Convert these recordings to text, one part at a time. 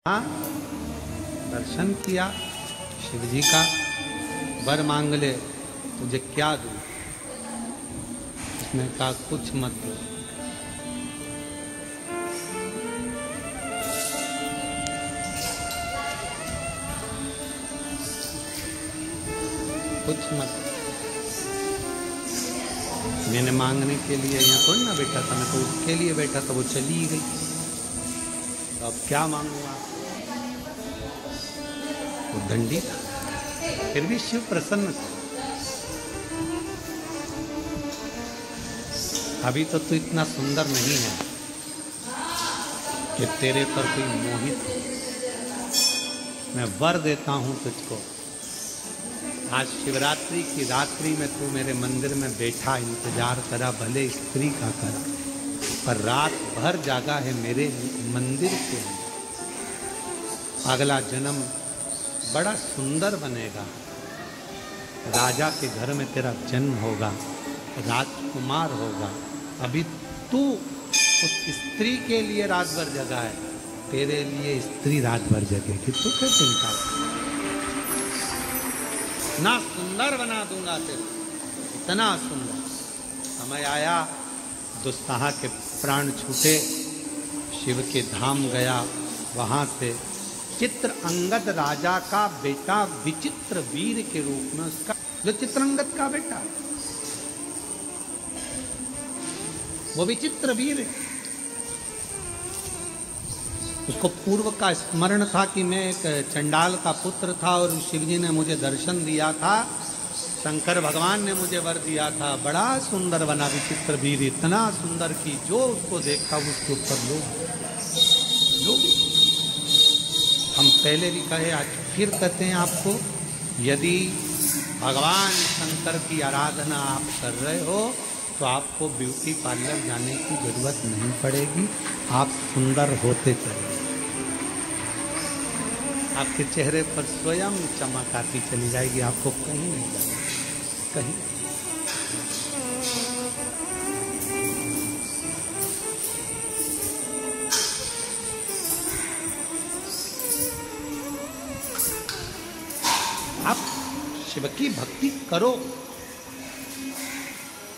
हाँ, दर्शन किया शिव जी का, वर मांग ले तुझे क्या दूं। उसने कहा कुछ मत दो। कुछ मत। मैंने मांगने के लिए यहाँ थोड़ी ना बैठा था, मैं तो उसके लिए बैठा था, वो चली गई, तो अब क्या मांगूंगा। वो दंडी था, फिर भी शिव प्रसन्न था। अभी तो तू इतना सुंदर नहीं है कि तेरे पर कोई मोहित हो। मैं वर देता हूं तुझको। आज शिवरात्रि की रात्रि में तू मेरे मंदिर में बैठा इंतजार करा, भले स्त्री का करा, पर रात भर जागा है मेरे मंदिर के अंदर। अगला जन्म बड़ा सुंदर बनेगा, राजा के घर में तेरा जन्म होगा, राजकुमार होगा। अभी तू उस स्त्री के लिए रात भर जगा है, तेरे लिए स्त्री रात भर जगेगी। तू क्या चिंता, ना सुंदर बना दूंगा तेरे, इतना सुंदर। समय आया, दुस्साह के प्राण छूटे, शिव के धाम गया। वहां से चित्रअंगद राजा का बेटा विचित्र वीर के रूप में, उसका जो चित्रअंगद का बेटा वो विचित्र वीर है। उसको पूर्व का स्मरण था कि मैं एक चंडाल का पुत्र था और शिव जी ने मुझे दर्शन दिया था, शंकर भगवान ने मुझे वर दिया था। बड़ा सुंदर बना विचित्र वीर, इतना सुंदर कि जो उसको देखा उसके ऊपर लोग। हम पहले भी कहे, आज फिर कहते हैं आपको, यदि भगवान शंकर की आराधना आप कर रहे हो तो आपको ब्यूटी पार्लर जाने की जरूरत नहीं पड़ेगी। आप सुंदर होते चले, आपके चेहरे पर स्वयं चमक आती चली जाएगी, आपको कहीं नहीं जाना, कहीं। आप शिव की भक्ति करो।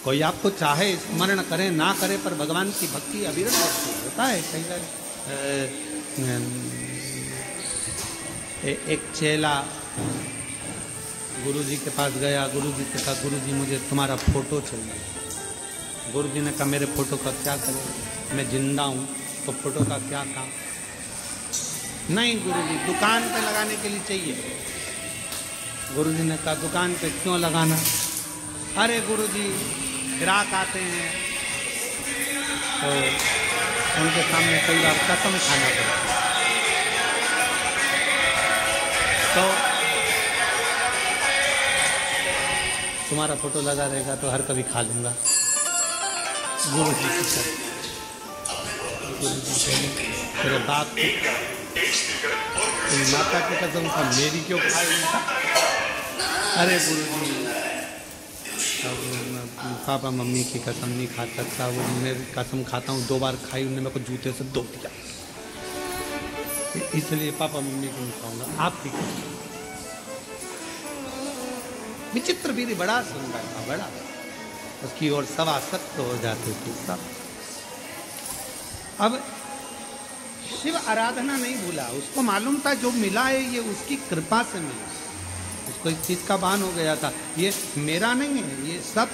कोई आपको चाहे स्मरण करे ना करे, पर भगवान की भक्ति अविरत होता है। कई बार एक चेला गुरुजी के पास गया, गुरुजी से कहा, गुरुजी मुझे तुम्हारा फोटो चाहिए। गुरुजी ने कहा, मेरे फोटो का क्या करें, मैं जिंदा हूँ तो फोटो का क्या काम। नहीं गुरुजी, दुकान पे लगाने के लिए चाहिए। गुरुजी ने कहा, दुकान पे क्यों लगाना। अरे गुरुजी, ग्राहक आते हैं तो उनके सामने कई बार कसम खाना पड़ता है, तो तुम्हारा फोटो लगा रहेगा तो हर कभी खा लूंगा। गुरुजी की कसम, गुरुजी तेरे बाप की, माता की कसम था, मेरी क्यों खाएगा। अरे गुरुजी, पापा मम्मी की कसम नहीं खा सकता, वो मैं कसम खाता हूँ, 2 बार खाई, उन्होंने मेरे को जूते से दो दिया, इसलिए पापा मम्मी को नहीं खाऊंगा, आपकी कसम। विचित्र वीर बड़ा सुंदर था, बड़ा, उसकी ओर सवा सत्य हो जाते थे सब। अब शिव आराधना नहीं भूला, उसको मालूम था जो मिला है ये उसकी कृपा से मिला। उसको इस चीज का भान हो गया था, ये मेरा नहीं है, ये सब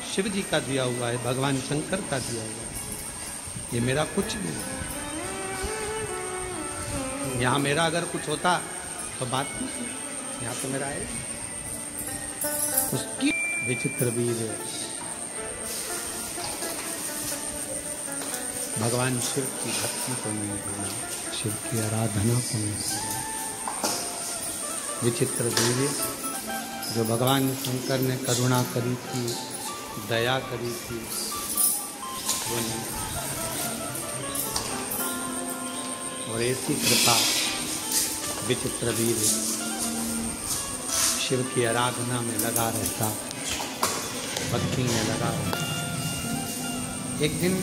शिव जी का दिया हुआ है, भगवान शंकर का दिया हुआ है, ये मेरा कुछ नहीं। यहाँ मेरा अगर कुछ होता तो बात नहीं, यहाँ तो मेरा है। उसकी विचित्र वीर है, भगवान शिव की भक्ति को नहीं भूला, शिव की आराधना को नहीं भूला। विचित्र वीर जो भगवान शंकर ने करुणा करी थी, दया करी थी, वो नहीं। और ऐसी कृपा विचित्र वीर शिव की आराधना में लगा रहता, भक्ति में लगा रहता। एक दिन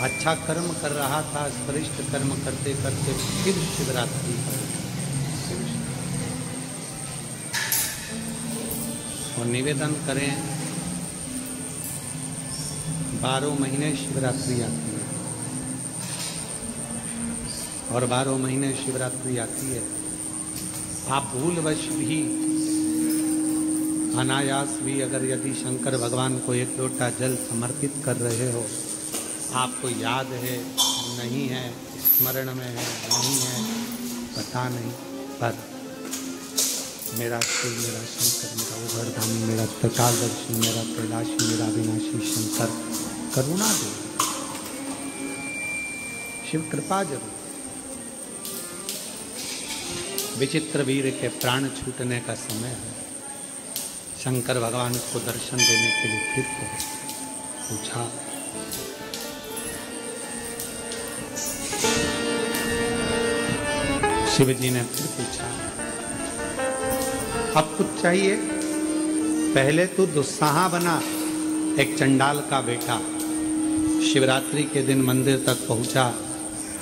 अच्छा कर्म कर रहा था, श्रेष्ठ कर्म करते करते फिर शिवरात्रि और निवेदन करें 12 महीने शिवरात्रि आती है और 12 महीने शिवरात्रि आती है। आप भूलवश भी अनायास भी अगर यदि शंकर भगवान को एक लोटा जल समर्पित कर रहे हो, आपको याद है नहीं है, स्मरण में है नहीं है, पता नहीं, पर मेरा शिव, मेरा शंकर, मेरा उभरधामी, मेरा त्रिकालदर्शी, मेरा कैलाशी, मेरा अविनाशी शंकर करुणा दे, शिव कृपा जरूर। विचित्र वीर के प्राण छूटने का समय है। शंकर भगवान को दर्शन देने के लिए फिर पूछा, शिव जी ने फिर पूछा, अब कुछ चाहिए? पहले तू दुस्साहा बना, एक चंडाल का बेटा, शिवरात्रि के दिन मंदिर तक पहुंचा,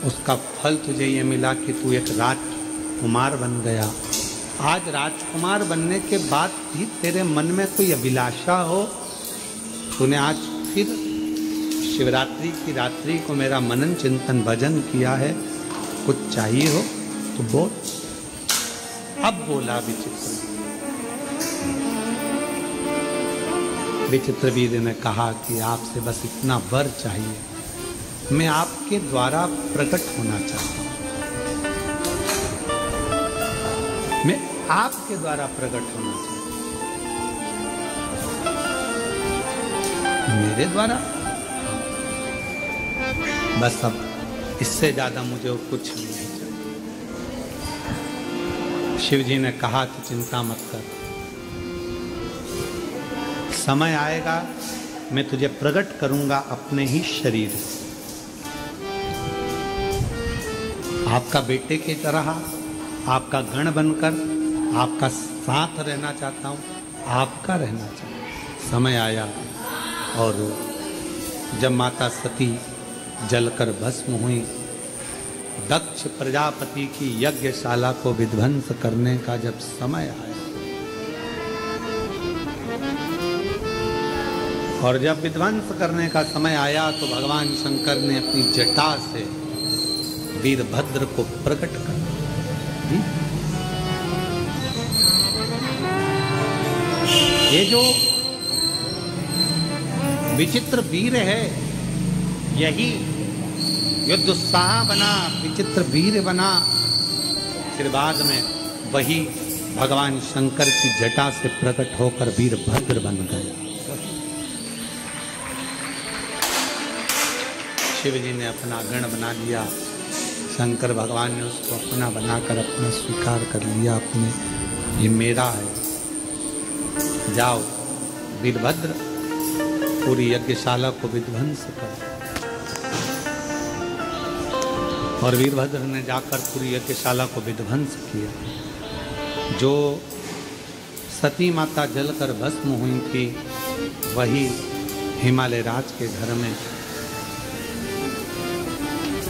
उसका फल तुझे ये मिला कि तू एक राजकुमार बन गया। आज राजकुमार बनने के बाद भी तेरे मन में कोई अभिलाषा हो, तूने आज फिर शिवरात्रि की रात्रि को मेरा मनन चिंतन भजन किया है, कुछ चाहिए हो तो बोल। अब बोला विचित्र वीर ने कहा कि आपसे बस इतना वर चाहिए, मैं आपके द्वारा प्रकट होना चाहता हूं, मैं आपके द्वारा प्रकट होना चाहता हूं, मेरे द्वारा, बस अब इससे ज्यादा मुझे कुछ नहीं चाहिए। शिव जी ने कहा कि चिंता मत कर, समय आएगा मैं तुझे प्रकट करूंगा अपने ही शरीर से, आपका बेटे की तरह, आपका गण बनकर आपका साथ रहना चाहता हूं, आपका रहना चाहता हूं। समय आया और जब माता सती जलकर भस्म हुई, दक्ष प्रजापति की यज्ञशाला को विध्वंस करने का जब समय आया और जब विध्वंस करने का समय आया तो भगवान शंकर ने अपनी जटा से वीरभद्र को प्रकट कर दिया। ये जो विचित्र वीर है, यही जो दुस्साह बना, विचित्र वीर बना, फिर बाद में वही भगवान शंकर की जटा से प्रकट होकर वीरभद्र बन गया। शिव जी ने अपना गण बना लिया, शंकर भगवान ने उसको अपना बनाकर अपना स्वीकार कर लिया, अपने ये मेरा है। जाओ वीरभद्र, पूरी यज्ञशाला को विध्वंस करो। और वीरभद्र ने जाकर पूरी यज्ञशाला को विध्वंस किया। जो सती माता जलकर भस्म हुई थी, वही हिमालय राज के घर में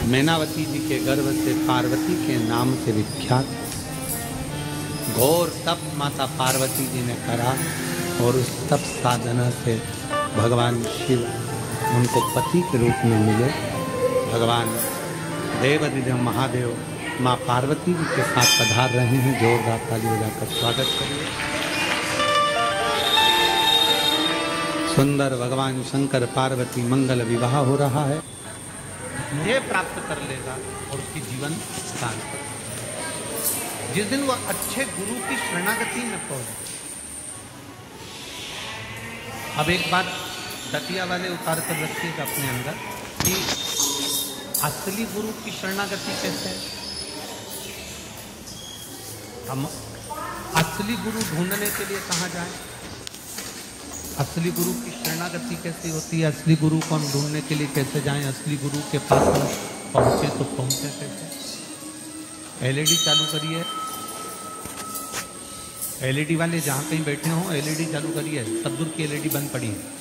मैनावती जी के गर्भ से पार्वती के नाम से विख्यात घोर तप माता पार्वती जी ने करा और उस तप साधना से भगवान शिव उनको पति के रूप में मिले। भगवान देवाधिदेव महादेव माँ पार्वती जी के साथ पधार रहे हैं। जोरदार ताली बजाकर स्वागत करिए। सुंदर भगवान शंकर पार्वती मंगल विवाह हो रहा है। ये प्राप्त कर लेगा और उसकी जीवन स्थान पर जिस दिन वह अच्छे गुरु की शरणागति में पहुंचे। अब एक बात दतिया वाले उतार कर रखिएगा अपने अंदर कि असली गुरु की शरणागति कैसे है। हम असली गुरु ढूंढने के लिए कहाँ जाएं? असली गुरु की शरणागति कैसे होती है? असली गुरु को हम ढूंढने के लिए कैसे जाएं? असली गुरु के पास हम पहुंचे तो पहुंचे कैसे? एलईडी चालू करिए। एलईडी वाले जहां कहीं बैठे हों एलईडी चालू करिए। सदगुरु की एलईडी बंद पड़ी है।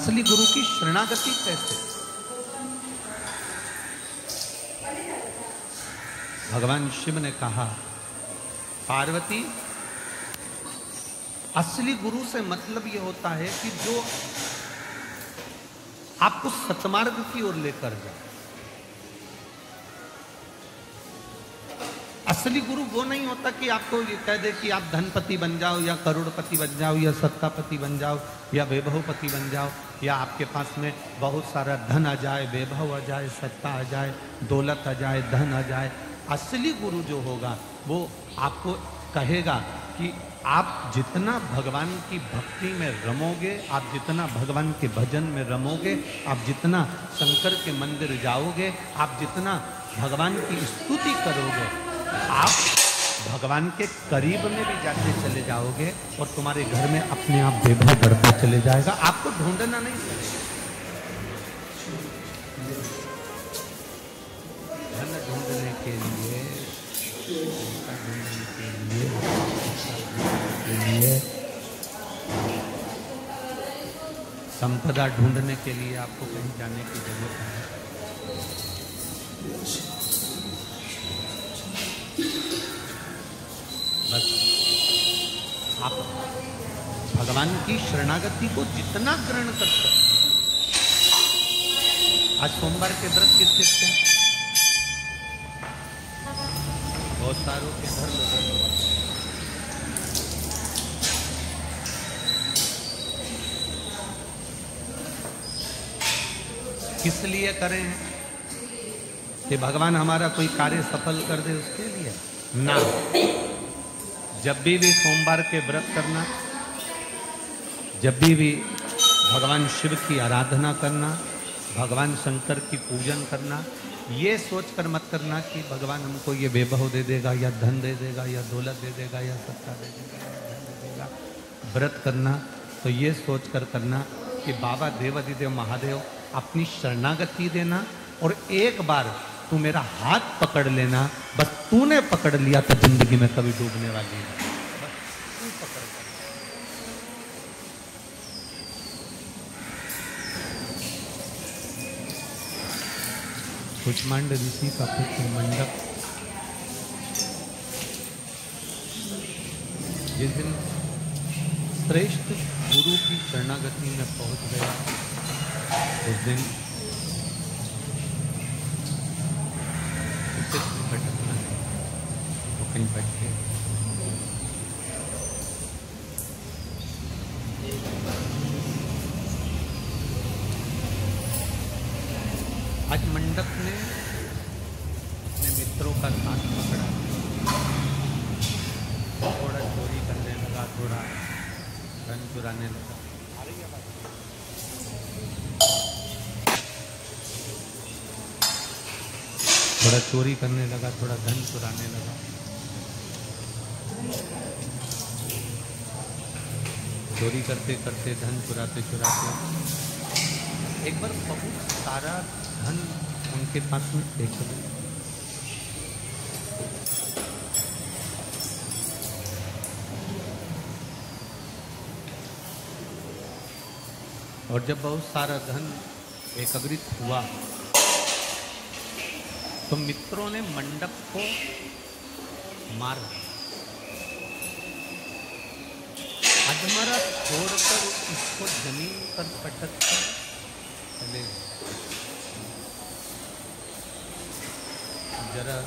असली गुरु की शरणागति कैसे? भगवान शिव ने कहा, पार्वती, असली गुरु से मतलब यह होता है कि जो आपको सतमार्ग की ओर लेकर जाए। असली गुरु वो नहीं होता कि आपको ये कह दे कि आप धनपति बन जाओ या करोड़पति बन जाओ या सत्तापति बन जाओ या वैभवपति बन जाओ या आपके पास में बहुत सारा धन आ जाए, वैभव आ जाए, सत्ता आ जाए, दौलत आ जाए, धन आ जाए। असली गुरु जो होगा वो आपको कहेगा कि आप जितना भगवान की भक्ति में रमोगे, आप जितना भगवान के भजन में रमोगे, आप जितना शंकर के मंदिर जाओगे, आप जितना भगवान की स्तुति करोगे, आप भगवान के करीब में भी जाते चले जाओगे और तुम्हारे घर में अपने आप वैभव बढ़ता चले जाएगा। आपको ढूंढना नहीं पड़ेगा। धन ढूंढने के लिए, संपदा ढूंढने के लिए आपको कहीं जाने की जरूरत है। बस आप भगवान की शरणागति को जितना ग्रहण कर सकते। आज सोमवार के व्रत किस किसके? बहुत सारों के घर लोग किस लिए करें हैं? कि भगवान हमारा कोई कार्य सफल कर दे उसके लिए ना। जब भी सोमवार के व्रत करना, जब भी भगवान शिव की आराधना करना, भगवान शंकर की पूजन करना, ये सोचकर मत करना कि भगवान हमको ये वैभव दे देगा या धन दे देगा या दौलत दे देगा या सत्ता दे देगा या धन दे देगा। व्रत करना तो ये सोचकर करना कि बाबा देवाधिदेव महादेव अपनी शरणागति देना और एक बार तू मेरा हाथ पकड़ लेना। बस तूने पकड़ लिया तो जिंदगी में कभी डूबने वाली है। बस तू पकड़ कर। कुष्मांड ऋषि का पुत्र मंडप जिस दिन श्रेष्ठ गुरु की शरणागति में पहुंच गया, उस दिन भटकना है तो कहीं बैठे। आज मंडप ने अपने मित्रों का साथ पकड़ा, थोड़ा चोरी करने लगा, थोड़ा धन चुराने लगा। थोड़ा चोरी करने लगा, थोड़ा धन चुराने लगा। चोरी करते करते, धन चुराते चुराते एक बार बहुत सारा धन उनके पास में एक गया। और जब बहुत सारा धन एकत्रित हुआ तो मित्रों ने मंडप को मार अधमरा छोड़कर उसको जमीन पर पटक कर चले। जरा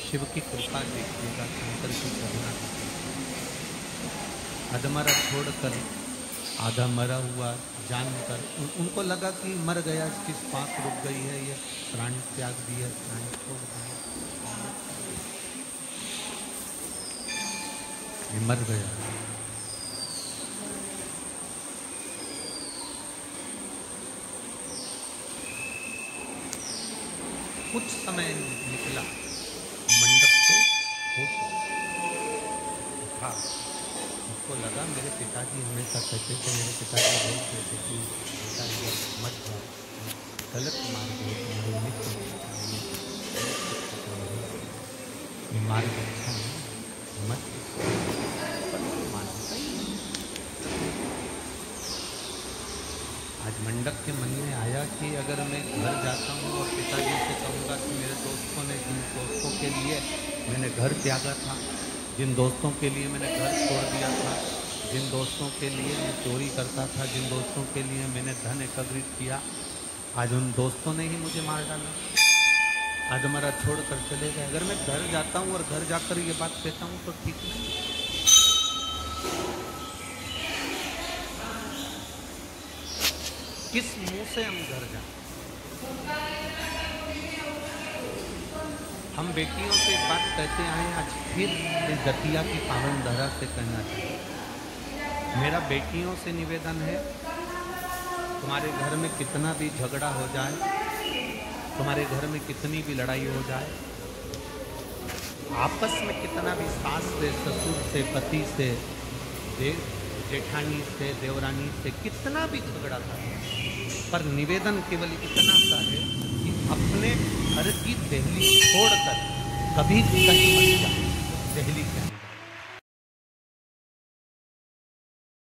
शिव की कृपा देखिएगा, शंकर की करुणा। अधमरा छोड़कर आधा मरा हुआ जानकर उनको लगा कि मर गया, इसकी सांस रुक गई है, ये प्राण त्याग दिया, प्राण छोड़ दिया, ये मर गया। कुछ समय निकला, मंडप को होश उठा। उसको लगा मेरे पिताजी हमेशा कहते थे, मेरे पिताजी बोलते थे कि बेटा मत जाओ, गलत मार्ग है, तुम्हारे मित्र ये मार्ग अच्छा है, मत। मंडप के मन में आया कि अगर मैं घर जाता हूँ और पिताजी से कहूँगा कि मेरे दोस्तों ने, जिन दोस्तों के लिए मैंने घर त्यागा था, जिन दोस्तों के लिए मैंने घर छोड़ दिया था, जिन दोस्तों के लिए मैं चोरी करता था, जिन दोस्तों के लिए मैंने धन एकत्रित किया, आज उन दोस्तों ने ही मुझे मार डाला, आज हमारा छोड़ कर चले गए। अगर मैं घर जाता हूँ और घर जाकर ये बात कहता हूँ तो ठीक नहीं। किस मुंह से हम घर जाएं? हम बेटियों से एक बात कहते आए, आज फिर इस दतिया की पावन धरा से कहना चाहिए। मेरा बेटियों से निवेदन है, तुम्हारे घर में कितना भी झगड़ा हो जाए, तुम्हारे घर में कितनी भी लड़ाई हो जाए, आपस में कितना भी सास से, ससुर से, पति से, जेठानी से, देवरानी से कितना भी झगड़ा था, पर निवेदन केवल इतना सा है कि अपने घर की दहली छोड़कर कभी कहीं मत जाओ। दहली क्या है?